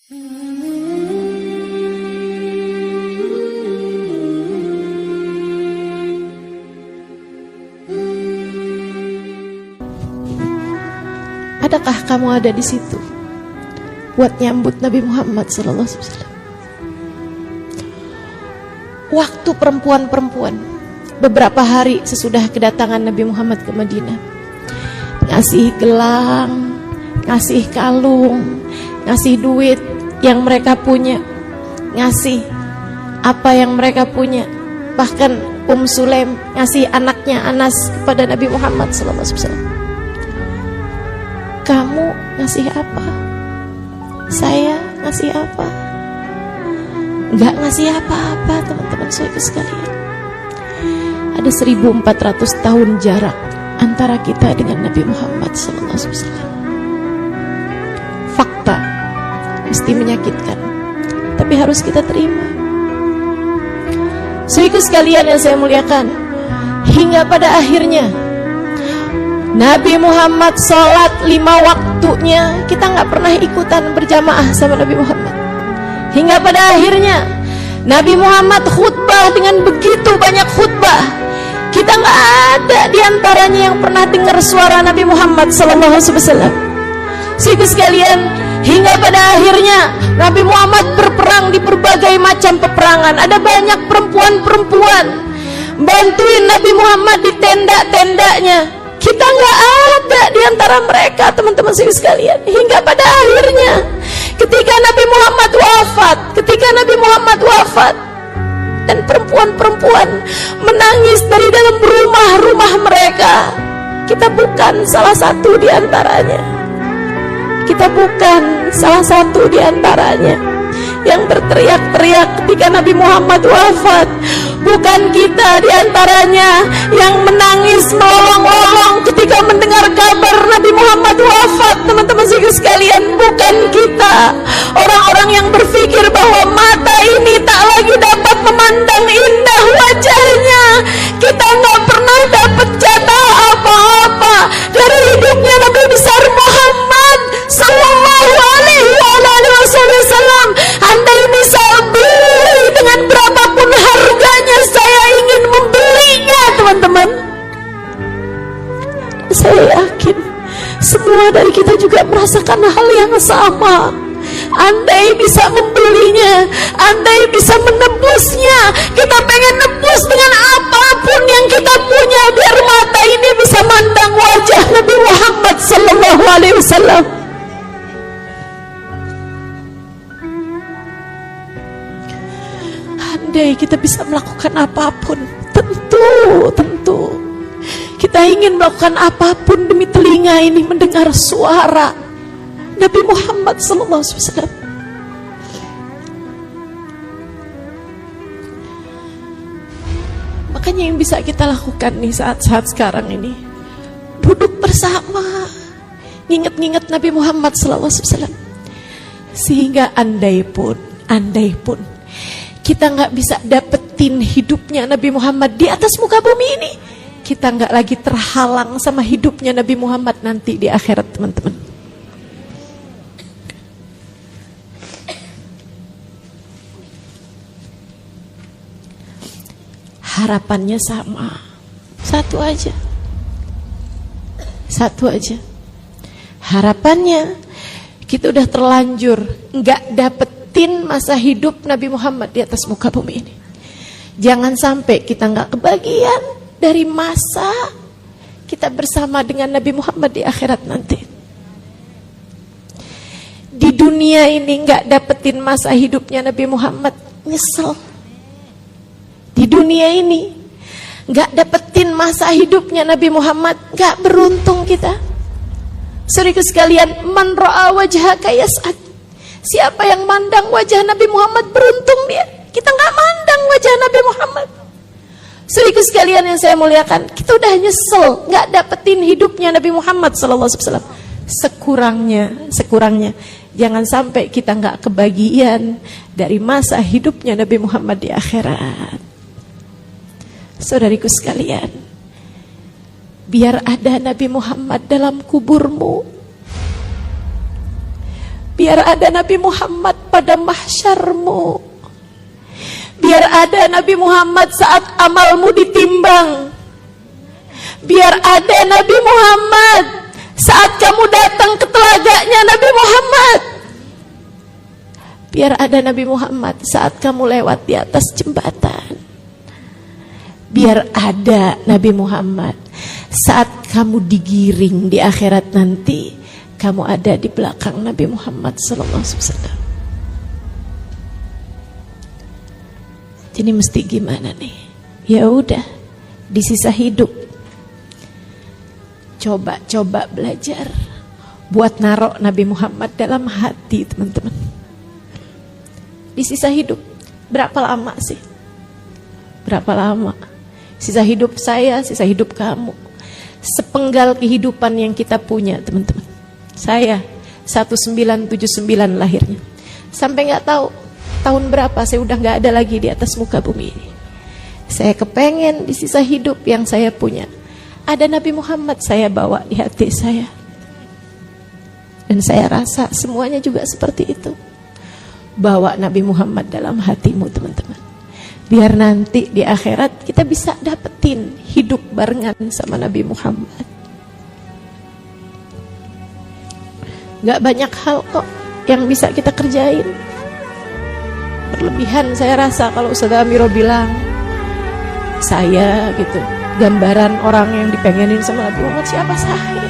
Adakah kamu ada di situ buat nyambut Nabi Muhammad SAW? Waktu perempuan-perempuan beberapa hari sesudah kedatangan Nabi Muhammad ke Madinah, ngasih gelang, ngasih kalung, ngasih duit yang mereka punya, ngasih apa yang mereka punya. Bahkan Sulaim ngasih anaknya Anas kepada Nabi Muhammad SAW. Kamu ngasih apa? Saya ngasih apa? Enggak ngasih apa-apa, teman-teman saudara sekalian. Ada 1400 tahun jarak antara kita dengan Nabi Muhammad SAW. Fakta mesti menyakitkan, tapi harus kita terima. Saudara sekalian yang saya muliakan, hingga pada akhirnya Nabi Muhammad sholat 5 waktunya, kita gak pernah ikutan berjamaah sama Nabi Muhammad. Hingga pada akhirnya Nabi Muhammad khutbah dengan begitu banyak khutbah, kita gak ada diantaranya yang pernah dengar suara Nabi Muhammad SAW. Saudara sekalian, hingga pada akhirnya Nabi Muhammad berperang di berbagai macam peperangan. Ada banyak perempuan-perempuan bantuin Nabi Muhammad di tenda-tendanya. Kita nggak ada di antara mereka, teman-teman sekalian. Hingga pada akhirnya ketika Nabi Muhammad wafat dan perempuan-perempuan menangis dari dalam rumah-rumah mereka, kita bukan salah satu di antaranya. Kita bukan salah satu di antaranya yang berteriak-teriak ketika Nabi Muhammad wafat. Bukan kita di antaranya yang menangis melolong-lolong ketika mendengar kabar Nabi Muhammad wafat, teman-teman sekalian. Bukan kita, orang-orang yang berpikir bahwa mata ini tak lagi dapat memandang indah wajahnya. Kita nggak pernah dapat jatah apa-apa dari hidupnya Nabi besar Muhammad Sallallahu Alaihi Wasallam. Andai bisa beli dengan berapapun harganya, saya ingin membelinya, teman-teman. Saya yakin semua dari kita juga merasakan hal yang sama. Andai bisa membelinya, andai bisa menebusnya, kita pengen nebus dengan apapun yang kita punya biar mata ini bisa mandang wajah Nabi Muhammad Sallallahu Alaihi Wasallam. Andai kita bisa melakukan apapun, tentu kita ingin melakukan apapun demi telinga ini mendengar suara Nabi Muhammad SAW. Makanya yang bisa kita lakukan nih saat-saat sekarang ini, duduk bersama, nginget-nginget Nabi Muhammad SAW. Sehingga andai pun kita nggak bisa dapetin hidupnya Nabi Muhammad di atas muka bumi ini, kita nggak lagi terhalang sama hidupnya Nabi Muhammad nanti di akhirat, teman-teman. Harapannya sama, satu aja. Harapannya kita udah terlanjur nggak dapetin masa hidup Nabi Muhammad di atas muka bumi ini. Jangan sampai kita nggak kebagian dari masa kita bersama dengan Nabi Muhammad di akhirat nanti. Di dunia ini nggak dapetin masa hidupnya Nabi Muhammad, nyesel. Di dunia ini nggak dapetin masa hidupnya Nabi Muhammad, nggak beruntung kita. Saudara sekalian, man ra'a wajhaka yas'ad. Siapa yang mandang wajah Nabi Muhammad beruntung dia. Kita nggak mandang wajah Nabi Muhammad. Saudara sekalian yang saya muliakan, kita udah nyesel nggak dapetin hidupnya Nabi Muhammad SAW. Sekurangnya jangan sampai kita nggak kebagian dari masa hidupnya Nabi Muhammad di akhirat. Saudariku sekalian, biar ada Nabi Muhammad dalam kuburmu, biar ada Nabi Muhammad pada mahsyarmu. Biar ada Nabi Muhammad saat amalmu ditimbang. Biar ada Nabi Muhammad saat kamu datang ke telaganya Nabi Muhammad. Biar ada Nabi Muhammad saat kamu lewat di atas jembatan. Biar ada Nabi Muhammad saat kamu digiring di akhirat nanti, kamu ada di belakang Nabi Muhammad SAW. Jadi mesti gimana nih? Ya udah, di sisa hidup coba belajar buat narok Nabi Muhammad dalam hati, teman-teman. Di sisa hidup berapa lama sih? Berapa lama? Sisa hidup saya, sisa hidup kamu, sepenggal kehidupan yang kita punya, teman-teman. Saya 1979 lahirnya, sampai nggak tahu tahun berapa saya udah nggak ada lagi di atas muka bumi ini. Saya kepengen di sisa hidup yang saya punya ada Nabi Muhammad saya bawa di hati saya. Dan saya rasa semuanya juga seperti itu. Bawa Nabi Muhammad dalam hatimu, teman-teman. Biar nanti di akhirat kita bisa dapetin hidup barengan sama Nabi Muhammad. Gak banyak hal kok yang bisa kita kerjain. Berlebihan saya rasa kalau Ustaz Amiro bilang saya gitu, gambaran orang yang dipengenin sama Nabi Muhammad. Siapa saya?